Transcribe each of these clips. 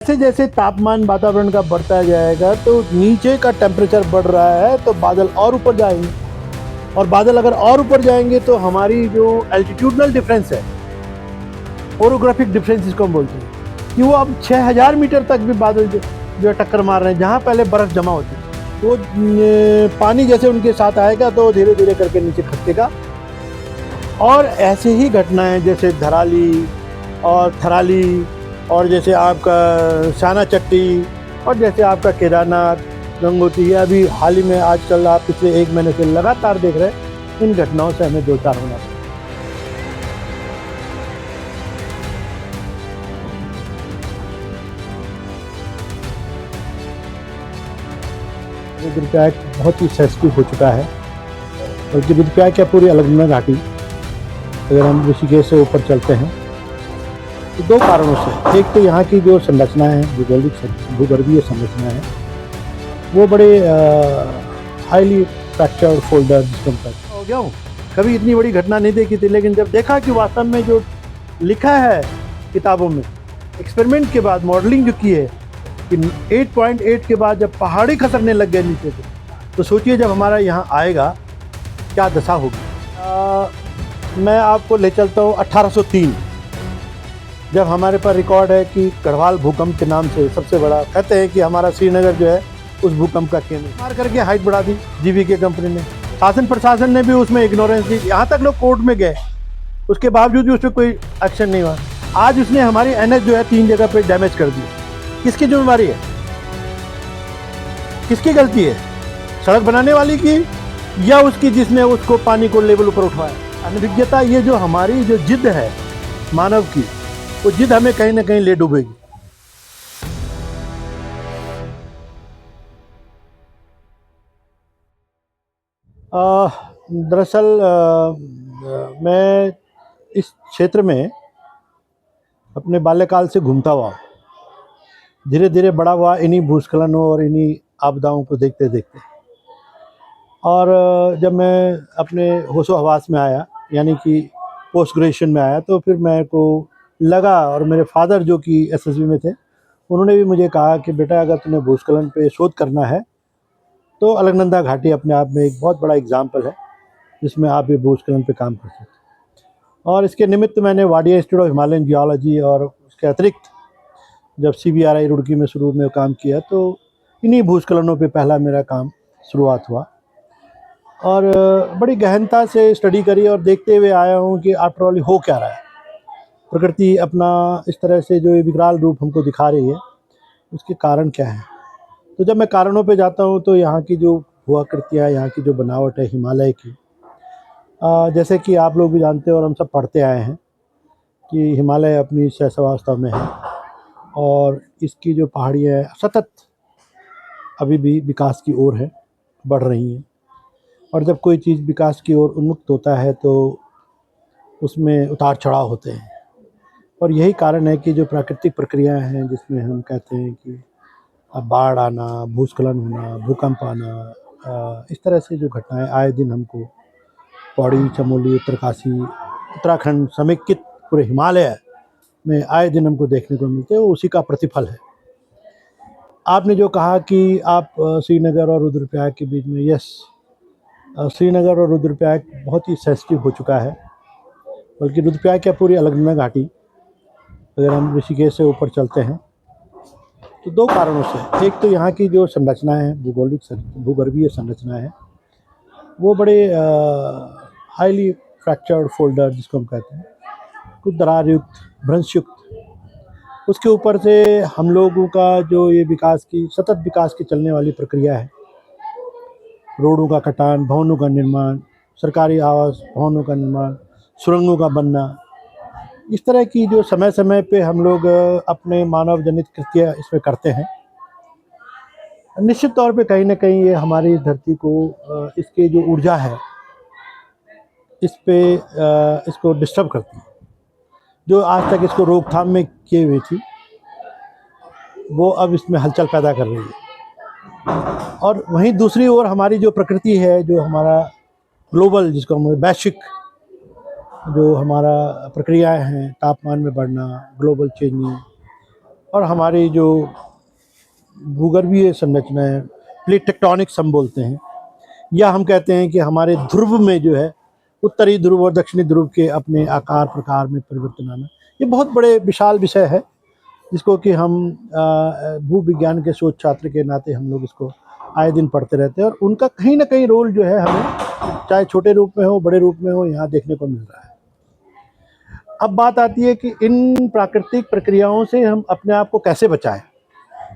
जैसे जैसे तापमान वातावरण का बढ़ता जाएगा तो नीचे का टेम्परेचर बढ़ रहा है तो बादल और ऊपर जाएंगे, और बादल अगर और ऊपर जाएंगे तो हमारी जो एल्टीट्यूडनल डिफरेंस है, ओरोग्राफिक डिफरेंस इसको हम बोलते हैं, कि वो अब 6000 मीटर तक भी बादल जो है टक्कर मार रहे हैं, जहाँ पहले बर्फ़ जमा होती है वो पानी जैसे उनके साथ आएगा तो धीरे धीरे करके नीचे खसकेगा। और ऐसे ही घटनाएं जैसे धराली और थराली, और जैसे आपका शाना चट्टी, और जैसे आपका केदारनाथ, गंगोत्री, ये अभी हाल ही में आजकल आप पिछले 1 महीने से लगातार देख रहे हैं, इन घटनाओं से हमें दो चार होना चाहिए। रुद्रप्रयाग बहुत ही सेंसिटिव हो चुका है, बल्कि रुद्रप्रयाग क्या पूरी अलकनंदा घाटी, अगर हम ऋषिकेश से ऊपर चलते हैं तो दो कारणों से। एक तो यहाँ की जो संरचना है, भूगोलिक भूगर्भीय संरचना है, वो बड़े हाईली फ्रैक्चर्ड फोल्डर जिसको हम कहते हैं। हो गया हूँ, कभी इतनी बड़ी घटना नहीं देखी थी, लेकिन जब देखा कि वास्तव में जो लिखा है किताबों में, एक्सपेरिमेंट के बाद मॉडलिंग जो की है कि 8.8 के बाद जब पहाड़ी खसरने लग गए नीचे से, तो सोचिए जब हमारा यहाँ आएगा क्या दशा होगी। मैं आपको ले चलता हूँ 1803, जब हमारे पास रिकॉर्ड है कि गढ़वाल भूकंप के नाम से सबसे बड़ा, कहते हैं कि हमारा श्रीनगर जो है उस भूकंप का केंद्र, मार करके हाइट बढ़ा दी जीवीके कंपनी ने। शासन प्रशासन ने भी उसमें इग्नोरेंस दी, यहाँ तक लोग कोर्ट में गए, उसके बावजूद भी उस पर कोई एक्शन नहीं हुआ। आज उसने हमारी एनएच जो है 3 जगह पे डैमेज कर दी। किसकी जिम्मेवारी है, किसकी गलती है? सड़क बनाने वाली की या उसकी जिसने उसको पानी को लेवल ऊपर उठवाया? अनभिज्ञता, ये जो हमारी जो जिद है मानव की, वो जिद हमें कहीं ना कहीं ले डूबेगी। दरअसल मैं इस क्षेत्र में अपने बाल्यकाल से घूमता हुआ, धीरे धीरे बड़ा हुआ इन्हीं भूस्खलनों और इन्हीं आपदाओं को देखते देखते। और जब मैं अपने होशो हवास में आया, यानी कि पोस्ट ग्रेजुएशन में आया, तो फिर मेरे को लगा, और मेरे फादर जो कि एसएसबी में थे, उन्होंने भी मुझे कहा कि बेटा अगर तुम्हें भूस्खलन पे शोध करना है तो अलकनंदा घाटी अपने आप में एक बहुत बड़ा एग्जाम्पल है जिसमें आप ये भूस्खलन पे काम कर सकते हैं। और इसके निमित्त मैंने Wadia institute of Himalayan geology और उसके अतिरिक्त जब CBRI रुड़की में शुरू में काम किया, तो इन्हीं भूस्खलनों पे पहला मेरा काम शुरुआत हुआ, और बड़ी गहनता से स्टडी करी और देखते हुए आया हूँ कि आफ्टर ऑल हो क्या रहा है। प्रकृति अपना इस तरह से जो ये विकराल रूप हमको दिखा रही है, उसके कारण क्या है। तो जब मैं कारणों पे जाता हूँ तो यहाँ की जो भूआकृतियाँ, यहाँ की जो बनावट है हिमालय की, जैसे कि आप लोग भी जानते हो और हम सब पढ़ते आए हैं कि हिमालय अपनी सहस्रावस्था में है, और इसकी जो पहाड़ियाँ सतत अभी भी विकास की ओर है, बढ़ रही हैं। और जब कोई चीज़ विकास की ओर उन्मुक्त होता है तो उसमें उतार चढ़ाव होते हैं, और यही कारण है कि जो प्राकृतिक प्रक्रियाएं हैं जिसमें हम कहते हैं कि बाढ़ आना, भूस्खलन होना, भूकंप आना, इस तरह से जो घटनाएं आए दिन हमको पौड़ी, चमोली, उत्तरकाशी, उत्तराखंड समेकित पूरे हिमालय में आए दिन हमको देखने को मिलते हैं, वो उसी का प्रतिफल है। आपने जो कहा कि आप श्रीनगर और रुद्रप्रयाग के बीच में, यस, श्रीनगर और रुद्रप्रयाग बहुत ही सेंसिटिव हो चुका है, बल्कि रुद्रप्रयाग क्या पूरी अलकनंदा घाटी, अगर हम ऋषिकेश से ऊपर चलते हैं तो दो कारणों से। एक तो यहाँ की जो संरचना है, भूगोलिक भूगर्भीय संरचना है, वो बड़े हाईली फ्रैक्चर्ड फोल्डर जिसको हम कहते हैं, कुछ दरार युक्त, भ्रंश युक्त। उसके ऊपर से हम लोगों का जो ये विकास की, सतत विकास की चलने वाली प्रक्रिया है, रोडों का कटान, भवनों का निर्माण, सरकारी आवास भवनों का निर्माण, सुरंगों का बनना, इस तरह की जो समय समय पे हम लोग अपने मानव जनित कृत्य इसमें करते हैं, निश्चित तौर पे कहीं ना कहीं ये हमारी धरती को इसकी जो ऊर्जा है इस पे इसको डिस्टर्ब करती है। जो आज तक इसको रोकथाम में किए हुई थी, वो अब इसमें हलचल पैदा कर रही है। और वहीं दूसरी ओर हमारी जो प्रकृति है, जो हमारा ग्लोबल, जिसको हम वैश्विक जो हमारा प्रक्रियाएं हैं, तापमान में बढ़ना, ग्लोबल चेंजिंग, और हमारी जो भूगर्भीय संरचना है, प्लेट टेक्टोनिक्स हम बोलते हैं, या हम कहते हैं कि हमारे ध्रुव में जो है उत्तरी ध्रुव और दक्षिणी ध्रुव के अपने आकार प्रकार में परिवर्तन आना, ये बहुत बड़े विशाल विषय है जिसको कि हम भूविज्ञान के शोध छात्र के नाते हम लोग इसको आए दिन पढ़ते रहते हैं, और उनका कहीं ना कहीं रोल जो है हमें चाहे छोटे रूप में हो बड़े रूप में हो यहाँ देखने को मिल रहा है। अब बात आती है कि इन प्राकृतिक प्रक्रियाओं से हम अपने आप को कैसे बचाएं।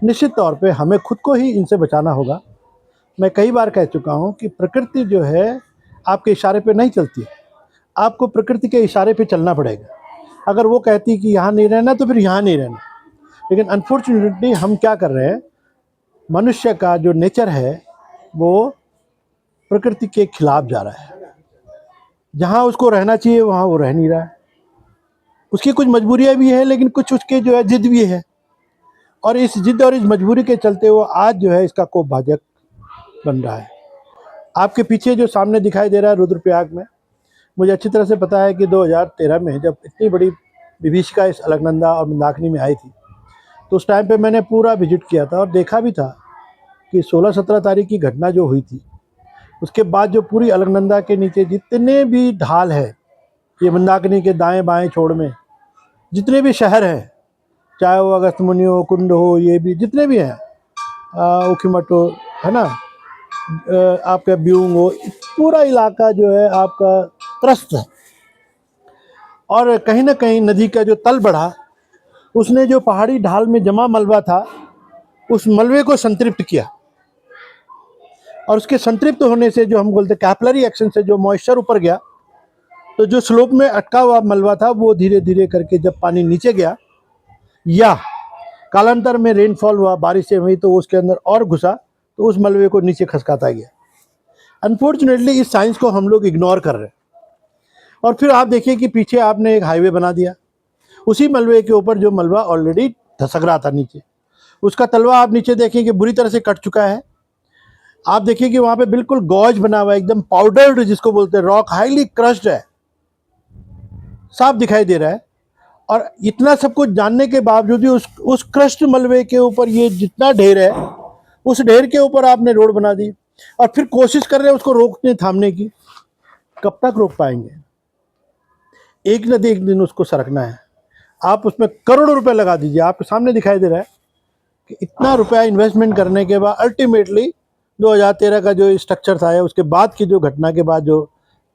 निश्चित तौर पे हमें खुद को ही इनसे बचाना होगा। मैं कई बार कह चुका हूँ कि प्रकृति जो है आपके इशारे पे नहीं चलती है, आपको प्रकृति के इशारे पे चलना पड़ेगा। अगर वो कहती है कि यहाँ नहीं रहना तो फिर यहाँ नहीं रहना। लेकिन अनफॉर्चुनेटली हम क्या कर रहे हैं, मनुष्य का जो नेचर है वो प्रकृति के खिलाफ जा रहा है। जहाँ उसको रहना चाहिए वहाँ वो रह नहीं रहा है। उसकी कुछ मजबूरियाँ भी हैं, लेकिन कुछ उसके जो है जिद भी है, और इस जिद और इस मजबूरी के चलते वो आज जो है इसका कोपभाजक बन रहा है। आपके पीछे जो सामने दिखाई दे रहा है रुद्रप्रयाग में, मुझे अच्छी तरह से पता है कि 2013 में जब इतनी बड़ी विभीषिका इस अलकनंदा और मंदाकिनी में आई थी, तो उस टाइम पे मैंने पूरा विजिट किया था और देखा भी था कि 16-17 तारीख की घटना जो हुई थी, उसके बाद जो पूरी अलकनंदा के नीचे जितने भी ढाल है, ये मंदाकिनी के दाएं बाएं छोड़ में जितने भी शहर हैं, चाहे वो अगस्त्यमुनि हो, कुंड हो, ये भी जितने भी हैं, ऊखीमठ हो, है ना, आपका ब्यूंग हो, पूरा इलाका जो है आपका त्रस्त है। और कहीं ना कहीं नदी का जो तल बढ़ा, उसने जो पहाड़ी ढाल में जमा मलबा था उस मलबे को संतृप्त किया, और उसके संतृप्त होने से जो हम बोलते कैपिलरी एक्शन से जो मॉइस्चर ऊपर गया, तो जो स्लोप में अटका हुआ मलबा था वो धीरे धीरे करके जब पानी नीचे गया या कालांतर में रेनफॉल हुआ, बारिशें हुई, तो उसके अंदर और घुसा, तो उस मलबे को नीचे खसकाता गया। अनफॉर्चुनेटली इस साइंस को हम लोग इग्नोर कर रहे हैं। और फिर आप देखिए कि पीछे आपने एक हाईवे बना दिया, उसी मलबे के ऊपर जो मलबा ऑलरेडी धसक रहा था नीचे, उसका तलवा आप नीचे देखिए कि बुरी तरह से कट चुका है। आप देखिए कि वहाँ पे बिल्कुल गॉज बना हुआ है, एकदम पाउडर्ड जिसको बोलते हैं, रॉक हाईली क्रश्ड है, साफ दिखाई दे रहा है। और इतना सब कुछ जानने के बावजूद भी उस क्रश्ड मलबे के ऊपर ये जितना ढेर है, उस ढेर के ऊपर आपने रोड बना दी, और फिर कोशिश कर रहे हैं उसको रोकने थामने की। कब तक रोक पाएंगे? एक न एक दिन उसको सरकना है। आप उसमें करोड़ों रुपए लगा दीजिए, आपके सामने दिखाई दे रहा है कि इतना रुपया इन्वेस्टमेंट करने के बाद अल्टीमेटली 2013 का जो स्ट्रक्चर था, उसके बाद की जो घटना के बाद जो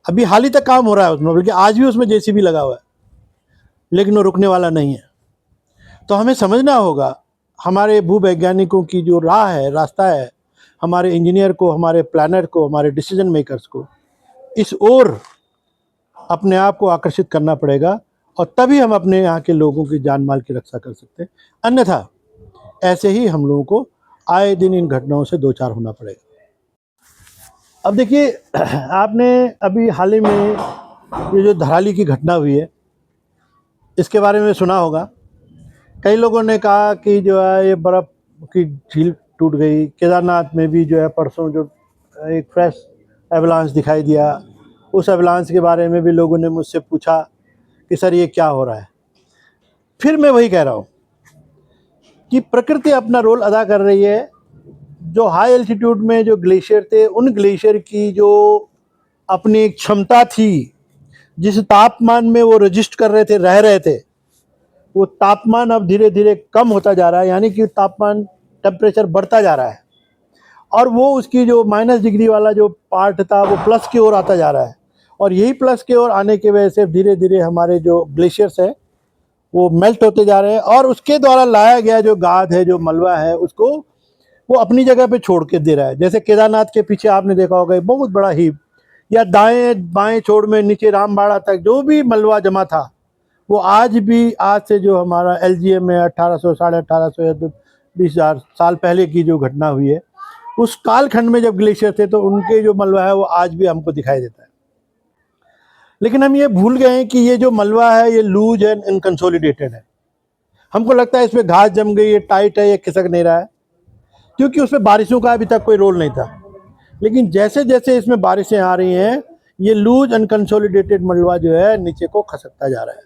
अभी हाल ही तक काम हो रहा है उसमें, बल्कि आज भी उसमें जेसीबी लगा हुआ है, लेकिन वो रुकने वाला नहीं है। तो हमें समझना होगा, हमारे भूवैज्ञानिकों की जो राह है, रास्ता है, हमारे इंजीनियर को, हमारे प्लानर को, हमारे डिसीजन मेकर्स को इस ओर अपने आप को आकर्षित करना पड़ेगा, और तभी हम अपने यहाँ के लोगों की जान माल की रक्षा कर सकते हैं। अन्यथा ऐसे ही हम लोगों को आए दिन इन घटनाओं से दो चार होना पड़ेगा। अब देखिए, आपने अभी हाल ही में ये जो धराली की घटना हुई है, इसके बारे में सुना होगा। कई लोगों ने कहा कि जो है ये बर्फ़ की झील टूट गई। केदारनाथ में भी जो है परसों जो एक फ्रेश एवलांस दिखाई दिया, उस एवलांस के बारे में भी लोगों ने मुझसे पूछा कि सर ये क्या हो रहा है। फिर मैं वही कह रहा हूँ कि प्रकृति अपना रोल अदा कर रही है। जो हाई एल्टीट्यूड में जो ग्लेशियर थे, उन ग्लेशियर की जो अपनी क्षमता थी, जिस तापमान में वो रजिस्ट कर रहे थे, रह रहे थे, वो तापमान अब धीरे धीरे कम होता जा रहा है, यानी कि तापमान टेम्परेचर बढ़ता जा रहा है, और वो उसकी जो माइनस डिग्री वाला जो पार्ट था वो प्लस की ओर आता जा रहा है। और यही प्लस की ओर आने की वजह से धीरे धीरे हमारे जो ग्लेशियर्स है वो मेल्ट होते जा रहे हैं, और उसके द्वारा लाया गया जो गाद है, जो मलबा है, उसको वो अपनी जगह पे छोड़ के दे रहा है। जैसे केदारनाथ के पीछे आपने देखा होगा एक बहुत बड़ा हीप, या दाएं बाएं छोड़ में नीचे रामबाड़ा तक जो भी मलबा जमा था, वो आज भी, आज से जो हमारा एलजीएम में 1800 1850 या 20,000 साल पहले की जो घटना हुई है, उस कालखंड में जब ग्लेशियर थे, तो उनके जो मलबा है वो आज भी हमको दिखाई देता है। लेकिन हम ये भूल गए हैं कि ये जो मलबा है ये लूज एंड इनकंसोलिडेटेड है। हमको लगता है इसमें घास जम गई, ये टाइट है, ये खिसक नहीं रहा है, क्योंकि उसमें बारिशों का अभी तक कोई रोल नहीं था। लेकिन जैसे जैसे इसमें बारिशें आ रही हैं, ये लूज अनकंसोलिडेटेड मलबा जो है नीचे को खसकता जा रहा है।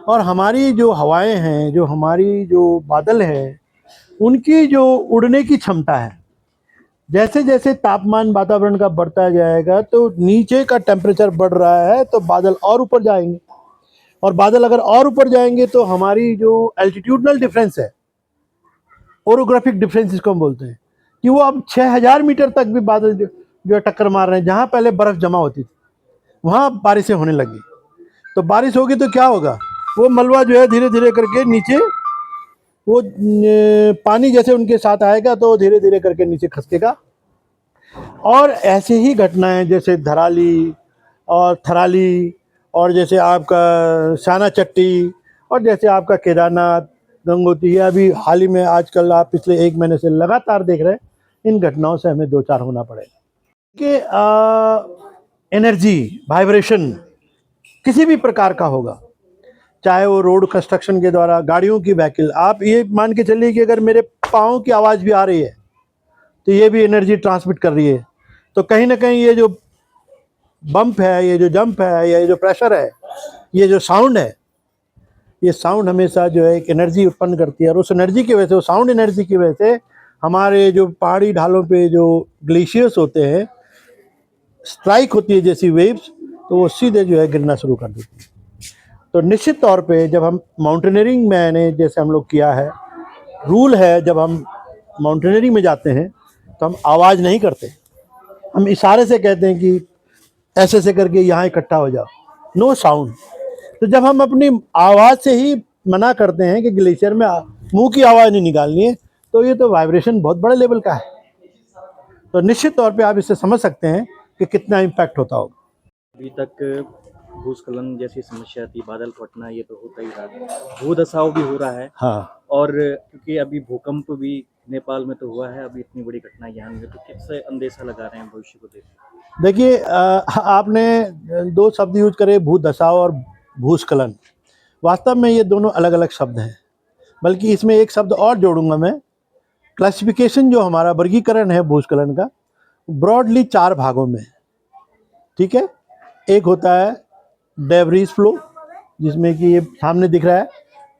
और हमारी जो हवाएं हैं, जो हमारी जो बादल हैं, उनकी जो उड़ने की क्षमता है, जैसे जैसे तापमान वातावरण का बढ़ता जाएगा तो नीचे का टेम्परेचर बढ़ रहा है तो बादल और ऊपर जाएंगे, और बादल अगर और ऊपर जाएंगे तो हमारी जो एल्टीट्यूडनल डिफरेंस है, ओरोग्राफिक डिफरेंस इसको हम बोलते हैं, कि वो अब 6000 मीटर तक भी बादल जो है टक्कर मार रहे हैं। जहाँ पहले बर्फ जमा होती थी वहाँ बारिशें होने लगी। तो बारिश होगी तो क्या होगा, वो मलबा जो है धीरे धीरे करके नीचे, वो पानी जैसे उनके साथ आएगा तो धीरे धीरे करके नीचे खसकेगा। और ऐसे ही घटनाएं जैसे धराली और थराली, और जैसे आपका शाना चट्टी, और जैसे आपका केदारनाथ, गंगोत्री, ये अभी हाल ही में आजकल आप पिछले 1 महीने से लगातार देख रहे हैं, इन घटनाओं से हमें दो चार होना पड़ेगा। कि एनर्जी वाइब्रेशन किसी भी प्रकार का होगा, चाहे वो रोड कंस्ट्रक्शन के द्वारा, गाड़ियों की व्हीकल, आप ये मान के चलिए कि अगर मेरे पाँव की आवाज़ भी आ रही है तो ये भी एनर्जी ट्रांसमिट कर रही है। तो कहीं ना कहीं ये जो बम्प है, ये जो जंप है, ये जो प्रेशर है, ये जो साउंड है, ये साउंड हमेशा जो है एक एनर्जी उत्पन्न करती है। और उस एनर्जी की वजह से, वो साउंड एनर्जी की वजह से हमारे जो पहाड़ी ढालों पे जो ग्लेशियर्स होते हैं, स्ट्राइक होती है जैसी वेव्स, तो वो सीधे जो है गिरना शुरू कर देती है। तो निश्चित तौर पे जब हम माउंटेनियरिंग में जैसे हम लोग किया है, रूल है, जब हम माउंटेनियरिंग में जाते हैं तो हम आवाज़ नहीं करते, हम इशारे से कहते हैं कि ऐसे ऐसे करके यहाँ इकट्ठा हो जाओ, नो साउंड। तो जब हम अपनी आवाज़ से ही मना करते हैं कि ग्लेशियर में मुंह की आवाज़ नहीं निकालनी है, तो ये तो वाइब्रेशन बहुत बड़े लेवल का है। तो निश्चित तौर पे आप इससे समझ सकते हैं कि कितना इम्पैक्ट होता होगा। अभी तक भूस्खलन जैसी समस्या थी, बादल फटना, ये तो होता ही रहा, भूदसाव भी हो रहा है। हाँ, और क्योंकि अभी भूकंप भी नेपाल में तो हुआ है, अभी इतनी बड़ी घटना यहाँ हुई है, तो किससे अंदेशा लगा रहे हैं भविष्य को देखकर? देखिए, आपने दो शब्द यूज करे, भूदसाव और भूस्खलन। वास्तव में ये दोनों अलग अलग शब्द हैं, बल्कि इसमें एक शब्द और जोड़ूंगा मैं। क्लासिफिकेशन जो हमारा वर्गीकरण है भूस्खलन का, ब्रॉडली 4 भागों में, ठीक है। एक होता है डेब्रीज फ्लो, जिसमें कि ये सामने दिख रहा है,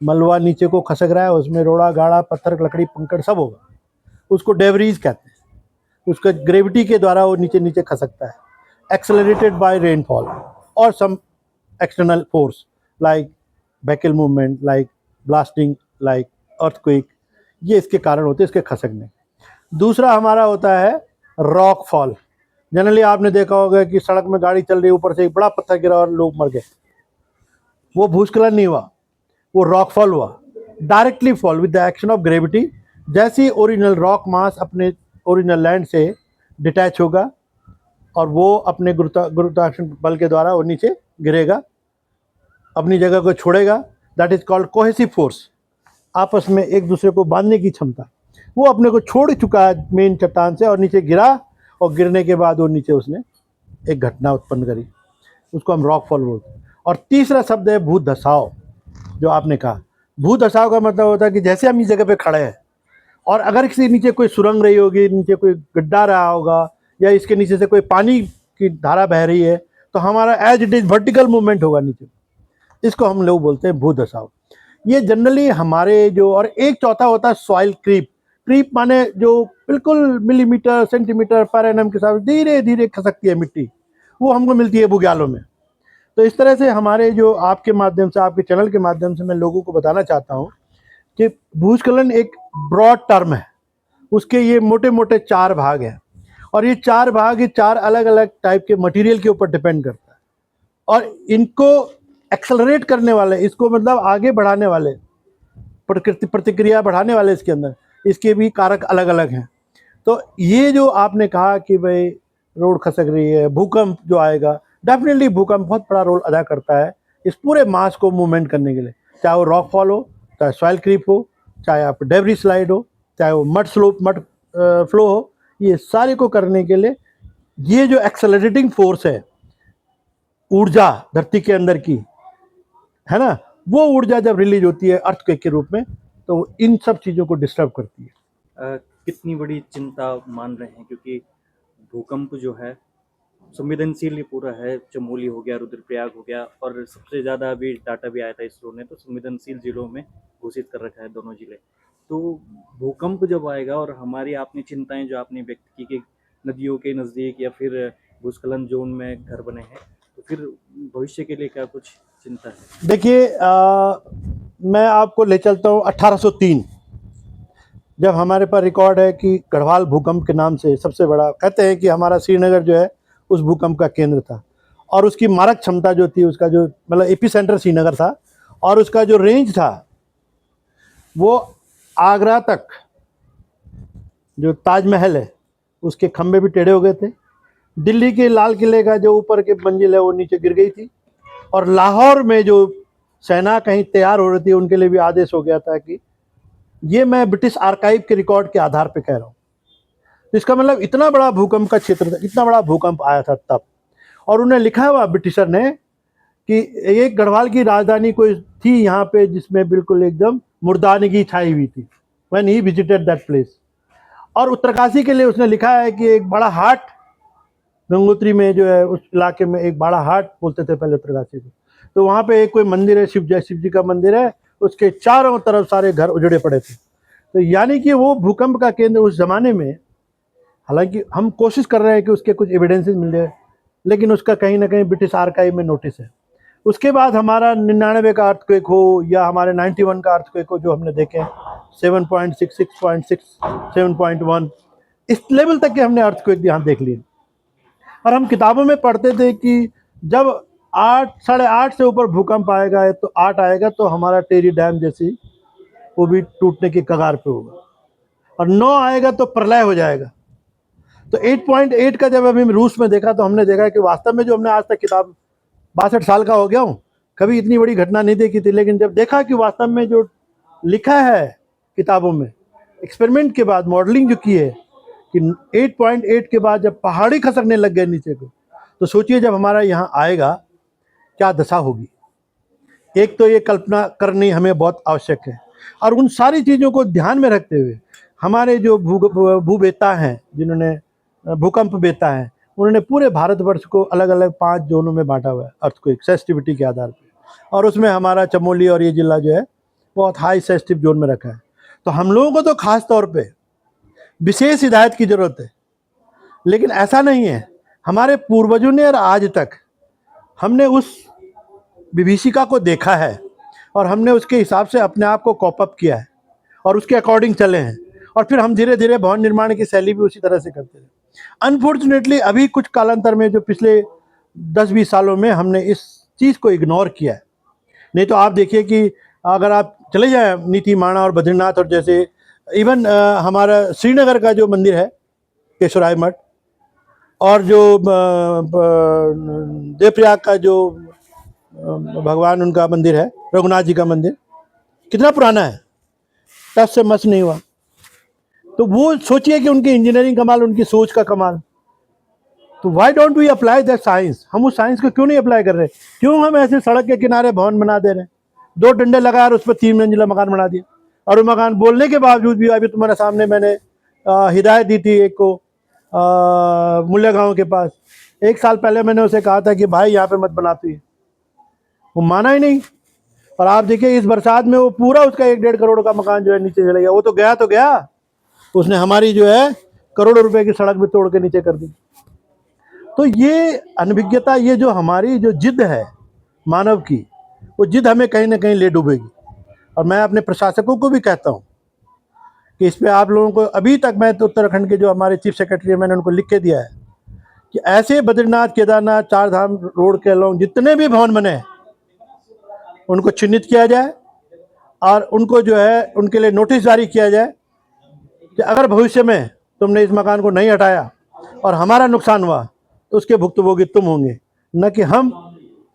मलबा नीचे को खसक रहा है, उसमें रोड़ा गाड़ा पत्थर लकड़ी कंकड़ सब होगा, उसको डेब्रीज कहते हैं। उसका ग्रेविटी के द्वारा वो नीचे नीचे खसकता है, एक्सेलरेटेड बाय रेनफॉल और some external force like vehicle movement, like blasting, like earthquake, ये इसके कारण होते हैं, इसके खसकने। दूसरा हमारा होता है रॉक फॉल। जनरली आपने देखा होगा कि सड़क में गाड़ी चल रही है, ऊपर से एक बड़ा पत्थर गिरा और लोग मर गए, वो भूस्खलन नहीं हुआ, वो रॉक फॉल हुआ। Directly fall with the action of gravity, जैसे ओरिजिनल रॉक मास अपने ओरिजिनल लैंड से डिटैच होगा और वो अपने गुरुत्वाकर्षण बल के द्वारा वो नीचे गिरेगा, अपनी जगह को छोड़ेगा। That is called cohesive force, आपस में एक दूसरे को बांधने की क्षमता। वो अपने को छोड़ चुका है मेन चट्टान से और नीचे गिरा, और गिरने के बाद वो नीचे उसने एक घटना उत्पन्न करी, उसको हम रॉक फॉल बोलते हैं। और तीसरा शब्द है भूधसाव। जो आपने कहा, भूधसाव का मतलब होता है कि जैसे हम इस जगह पे खड़े हैं और अगर इसके नीचे कोई सुरंग रही होगी, नीचे कोई गड्ढा रहा होगा, या इसके नीचे से कोई पानी की धारा बह रही है, तो हमारा as it is vertical movement होगा नीचे, इसको हम लोग बोलते हैं भूदसाव। ये जनरली हमारे जो, और एक चौथा होता है सॉइल क्रीप। क्रीप माने जो बिल्कुल मिलीमीटर सेंटीमीटर पर एनम के साथ धीरे धीरे खसकती है मिट्टी, वो हमको मिलती है बुग्यालों में। तो इस तरह से हमारे जो आपके माध्यम से, आपके चैनल के माध्यम से मैं लोगों को बताना चाहता हूँ कि भूस्खलन एक ब्रॉड टर्म है, उसके ये मोटे मोटे 4 भाग हैं, और ये 4 भाग, ये 4 अलग अलग टाइप के मटेरियल के ऊपर डिपेंड करता है। और इनको एक्सेलरेट करने वाले, इसको मतलब आगे बढ़ाने वाले, प्रतिक्रिया बढ़ाने वाले इसके अंदर, इसके भी कारक अलग अलग हैं। तो ये जो आपने कहा कि भाई रोड खसक रही है, भूकंप जो आएगा, डेफिनेटली भूकंप बहुत बड़ा रोल अदा करता है इस पूरे मास को मूवमेंट करने के लिए, चाहे वो रॉक फॉल हो, चाहे सॉइल क्रीप हो, चाहे आप डेब्री स्लाइड हो, चाहे वो मड स्लोप, मड फ्लो हो, ये सारे को करने के लिए ये जो एक्सेलरेटिंग फोर्स है, ऊर्जा धरती के अंदर की, है ना, वो ऊर्जा जब रिलीज होती है अर्थक्वेक के रूप में, तो वो इन सब चीज़ों को डिस्टर्ब करती है। कितनी बड़ी चिंता मान रहे हैं, क्योंकि भूकंप जो है संवेदनशील ये पूरा है, चमोली हो गया, रुद्रप्रयाग हो गया, और सबसे ज़्यादा अभी डाटा भी आया था इसरो ने, तो संवेदनशील जिलों में घोषित कर रखा है दोनों जिले। तो भूकंप जब आएगा, और हमारी आपने चिंताएं जो आपने व्यक्त की कि नदियों के नज़दीक या फिर भूस्खलन जोन में घर बने हैं, तो फिर भविष्य के लिए क्या कुछ चिंता है? देखिए, मैं आपको ले चलता हूँ 1803, जब हमारे पास रिकॉर्ड है कि गढ़वाल भूकंप के नाम से सबसे बड़ा, कहते हैं कि हमारा श्रीनगर जो है उस भूकंप का केंद्र था, और उसकी मारक क्षमता जो थी, उसका जो मतलब एपी सेंटर श्रीनगर था, और उसका जो रेंज था वो आगरा तक, जो ताजमहल है उसके खंभे भी टेढ़े हो गए थे, दिल्ली के लाल किले का जो ऊपर के मंजिल है वो नीचे गिर गई थी, और लाहौर में जो सेना कहीं तैयार हो रही थी उनके लिए भी आदेश हो गया था कि, ये मैं ब्रिटिश आर्काइव के रिकॉर्ड के आधार पे कह रहा हूँ। तो इसका मतलब इतना बड़ा भूकंप का क्षेत्र था, इतना बड़ा भूकंप आया था तब, और उन्हें लिखा हुआ ब्रिटिशर ने कि एक गढ़वाल की राजधानी कोई थी यहाँ पे जिसमें बिल्कुल एकदम मुर्दानगी छाई हुई थी, when he visited that place. और उत्तरकाशी के लिए उसने लिखा है कि एक बड़ा हाट, गंगोत्री में जो है उस इलाके में एक बड़ा हाट बोलते थे पहले उत्तरकाशी को, तो वहाँ पे एक कोई मंदिर है, शिव जी का मंदिर है, उसके चारों तरफ सारे घर उजड़े पड़े थे। तो यानी कि वो भूकंप का केंद्र उस जमाने में, हालांकि हम कोशिश कर रहे हैं कि उसके कुछ एविडेंसेस मिल जाए, लेकिन उसका कहीं ना कहीं ब्रिटिश आर्काइव में नोटिस है। उसके बाद हमारा 99 का अर्थक्वेक हो या हमारे 91 का अर्थक्वेक हो, जो हमने देखे 7.6, 6.6, 7.1, इस लेवल तक के हमने अर्थक्वेक यहाँ देख लिए। और हम किताबों में पढ़ते थे कि जब 8, 8.5 से ऊपर भूकंप आएगा, तो 8 आएगा तो हमारा टेरी डैम जैसी वो भी टूटने की कगार पे होगा, और 9 आएगा तो प्रलय हो जाएगा। तो 8.8 का जब अभी रूस में देखा, तो हमने देखा कि वास्तव में जो हमने आज तक किताब, 62 साल का हो गया हूँ, कभी इतनी बड़ी घटना नहीं देखी थी, लेकिन जब देखा कि वास्तव में जो लिखा है किताबों में, एक्सपेरिमेंट के बाद मॉडलिंग जो की है कि 8.8 के बाद जब पहाड़ी खसकने लग गए नीचे को, तो सोचिए जब हमारा यहाँ आएगा क्या दशा होगी। एक तो ये कल्पना करनी हमें बहुत आवश्यक है, और उन सारी चीज़ों को ध्यान में रखते हुए हमारे जो भूवेत्ता हैं, जिन्होंने भूकंप वेत्ता हैं, उन्होंने पूरे भारतवर्ष को अलग अलग 5 जोनों में बांटा हुआ है अर्थक्वेक सेंसिटिविटी के आधार पर, और उसमें हमारा चमोली और ये जिला जो है बहुत हाई सेंसिटिव जोन में रखा है। तो हम लोगों को तो खास तौर पे विशेष हिदायत की ज़रूरत है, लेकिन ऐसा नहीं है। हमारे पूर्वजों ने और आज तक हमने उस विभीषिका को देखा है, और हमने उसके हिसाब से अपने आप को कॉप अप किया है, और उसके अकॉर्डिंग चले हैं, और फिर हम धीरे धीरे भवन निर्माण की शैली भी उसी तरह से करते हैं। अनफॉर्चुनेटली अभी कुछ कालांतर में, जो पिछले 10-20 सालों में हमने इस चीज़ को इग्नोर किया है। नहीं तो आप देखिए कि अगर आप चले जाएं नीतीमाणा और बद्रीनाथ, और जैसे इवन हमारा श्रीनगर का जो मंदिर है केशवराय मठ, और जो देवप्रयाग का जो भगवान उनका मंदिर है, रघुनाथ जी का मंदिर, कितना पुराना है, टच से मस नहीं हुआ। तो वो सोचिए कि उनकी इंजीनियरिंग कमाल, उनकी सोच का कमाल। तो why don't we apply that science? हम उस साइंस को क्यों नहीं अप्लाई कर रहे? क्यों हम ऐसे सड़क के किनारे भवन बना दे रहे हैं? 2 डंडे लगाए और उस पर 3 मंजिला मकान बना दिया, और वो मकान बोलने के बावजूद भी, अभी तुम्हारे सामने मैंने हिदायत दी थी एक को मुल्ला गाँव के पास, 1 साल पहले मैंने उसे कहा था कि भाई यहाँ पे मत बनाती है, वो माना ही नहीं। और आप देखिए इस बरसात में वो पूरा उसका 1-1.5 करोड़ का मकान जो है नीचे चला गया। वो तो गया, उसने हमारी जो है करोड़ों रुपए की सड़क भी तोड़ के नीचे कर दी। तो ये अनभिज्ञता, ये जो हमारी जो जिद है मानव की, वो जिद हमें कहीं ना कहीं ले डूबेगी। और मैं अपने प्रशासकों को भी कहता हूँ कि इस पर आप लोगों को, अभी तक मैं तो उत्तराखंड के जो हमारे चीफ सेक्रेटरी है, मैंने उनको लिख के दिया है कि ऐसे बद्रीनाथ, केदारनाथ, 4 धाम रोड के अलावा जितने भी भवन बने उनको चिन्हित किया जाए, और उनको जो है उनके लिए नोटिस जारी किया जाए कि अगर भविष्य में तुमने इस मकान को नहीं हटाया और हमारा नुकसान हुआ तो उसके भुक्तभोगी तुम होंगे, न कि हम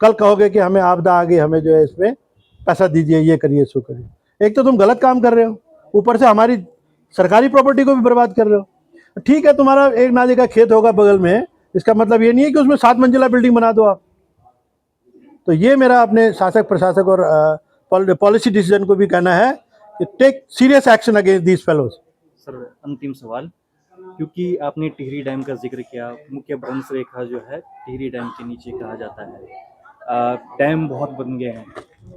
कल कहोगे कि हमें आपदा आ गई, हमें जो है इसमें पैसा दीजिए, ये करिए, सो करिए। एक तो तुम गलत काम कर रहे हो, ऊपर से हमारी सरकारी प्रॉपर्टी को भी बर्बाद कर रहे हो। ठीक है, तुम्हारा 1 नाली का खेत होगा बगल में, इसका मतलब ये नहीं है कि उसमें 7 मंजिला बिल्डिंग बना दो आप। तो ये मेरा अपने शासक, प्रशासक और पॉलिसी डिसीजन को भी कहना है कि take serious action against these fellows. Sir, अंतिम सवाल, क्योंकि आपने टिहरी डैम का जिक्र किया, मुख्य भ्रंश रेखा जो है टिहरी डैम के नीचे कहा जाता है। डैम बहुत बन गए हैं,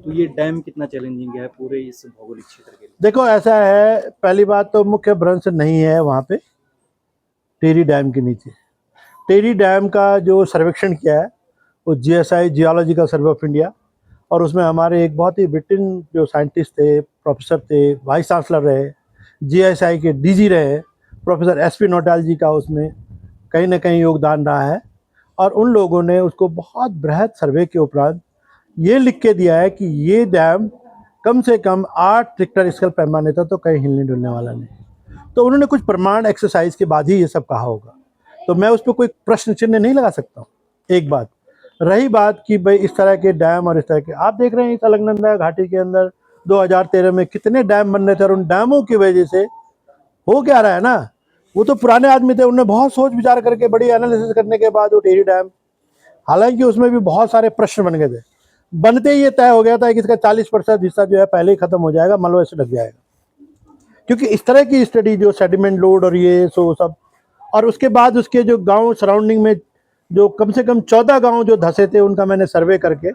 तो ये डैम कितना चैलेंजिंग है पूरे इस भौगोलिक क्षेत्र के लिए? देखो ऐसा है, पहली बात तो मुख्य भ्रंश नहीं है वहाँ पे टिहरी डैम के नीचे। टिहरी डैम का जो सर्वेक्षण किया है वो GSI, geological survey of India, और उसमें हमारे एक बहुत ही ब्रिटेन जो साइंटिस्ट थे, प्रोफेसर थे, वाइस चांसलर रहे, जीएसआई के डीजी रहे, प्रोफेसर एसपी नोटाल जी का उसमें कहीं ना कहीं योगदान रहा है। और उन लोगों ने उसको बहुत बृहद सर्वे के उपरांत ये लिख के दिया है कि ये डैम कम से कम 8 रिक्टर स्केल पैमाने था, तो कहीं हिलने डुलने वाला नहीं। तो उन्होंने कुछ प्रमाण एक्सरसाइज के बाद ही ये सब कहा होगा, तो मैं उस पर कोई प्रश्न चिन्ह नहीं लगा सकता हूँ। एक बात रही बात कि भाई इस तरह के डैम और इस तरह के, आप देख रहे हैं इस अलकनंदा घाटी के अंदर 2013 में कितने डैम बन रहे थे, और उन डैमों की वजह से हो क्या रहा है ना, वो तो पुराने आदमी थे, उन्होंने बहुत सोच विचार करके बड़ी एनालिसिस करने के बाद वो टिहरी डैम, हालांकि उसमें भी बहुत सारे प्रश्न बन गए थे, बनते ही ये तय हो गया था कि इसका 40% हिस्सा जो है पहले ही खत्म हो जाएगा, मलबे से ढक जाएगा। क्योंकि इस तरह की स्टडी जो सेडिमेंट लोड और ये सो सब, और उसके बाद उसके जो गांव सराउंडिंग में जो कम से कम 14 गांव जो धंसे थे, उनका मैंने सर्वे करके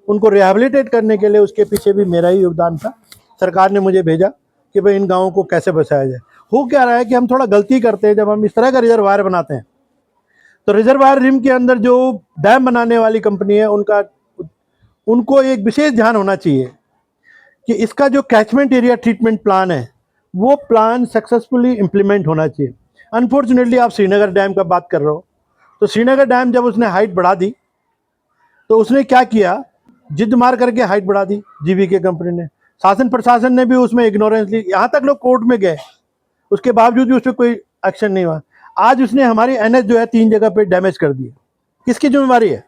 उनको रिहेबिलिटेट करने के लिए, उसके पीछे भी मेरा ही योगदान था। सरकार ने मुझे भेजा कि भाई इन गाँवों को कैसे बचाया जाए। हो क्या रहा है कि हम थोड़ा गलती करते हैं, जब हम इस तरह का रिजर्वायर बनाते हैं तो रिजर्वायर रिम के अंदर जो डैम बनाने वाली कंपनी है उनको एक विशेष ध्यान होना चाहिए कि इसका जो कैचमेंट एरिया ट्रीटमेंट प्लान है वो प्लान सक्सेसफुली इम्प्लीमेंट होना चाहिए। अनफॉर्चुनेटली आप श्रीनगर डैम का बात कर रहे हो, तो श्रीनगर डैम जब उसने हाइट बढ़ा दी तो उसने क्या किया, जिद मार करके हाइट बढ़ा दी जीवीके कंपनी ने। शासन प्रशासन ने भी उसमें इग्नोरेंस ली, यहाँ तक लोग कोर्ट में गए, उसके बावजूद भी उस पर कोई एक्शन नहीं हुआ। आज उसने हमारी एनएच जो है 3 जगह पे डैमेज कर दी। किसकी जिम्मेवारी है,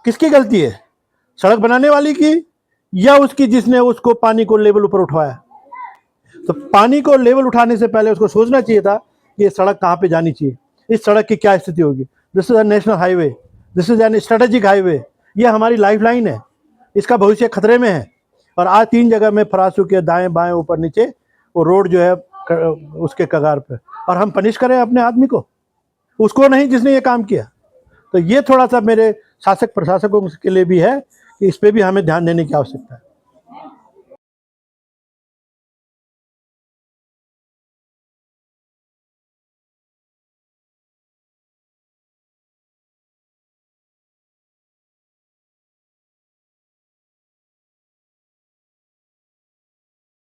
किसकी गलती है, सड़क बनाने वाली की या उसकी जिसने उसको पानी को लेवल ऊपर उठवाया? तो पानी को लेवल उठाने से पहले उसको सोचना चाहिए था कि ये सड़क कहाँ पे जानी चाहिए, इस सड़क की क्या स्थिति होगी। This is a national highway, this is an strategic highway, ये हमारी लाइफलाइन है, इसका भविष्य खतरे में है। और आज 3 जगह में फरासू के दाएं बाएं ऊपर नीचे वो रोड जो है उसके कगार पे, और हम पनिश करें अपने आदमी को, उसको नहीं जिसने ये काम किया। तो ये थोड़ा सा मेरे शासक प्रशासकों के लिए भी है कि इस पर भी हमें ध्यान देने की आवश्यकता है।